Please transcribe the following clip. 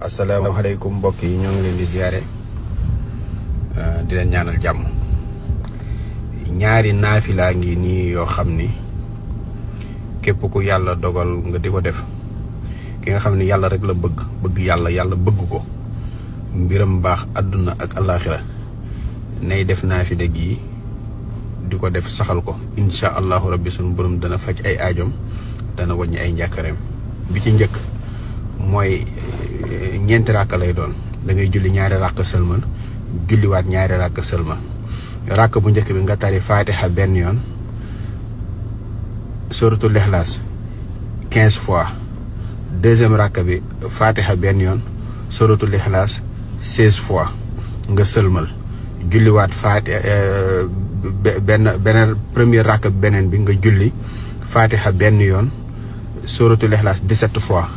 asalaamaaleykum mbokk yi ñoo ngi leen di ziare di leen ñaanal jàmm. ñaari naafila ngi nii yoo xam ni képp ku yàlla dogal nga di ko def ki nga xam ni yàlla rek la bëgg yàlla bëgg ko mbiram baax àdduna ak alaaxira nay def naafila gi di ko def saxal ko incha allahu rabbi sunu borom dana faj ay aajom dana wàññi ay njàkkareem. bi ci njëkk mooy ñeenti ràkk lay doon da ngay julli ñaari ràkk sëlmal julliwaat ñaari ràkk sëlmal ràkk bu njëkk bi nga tari fatiha benn yoon suratul ixlaas 15 fois deuxième ràkk bi fatiha benn yoon suratul ixlaas 16 fois nga sëlmal julliwaat fatiha beneen premier ràkk beneen bi nga julli fatiha benn yoon suratul ixlaas 17 fois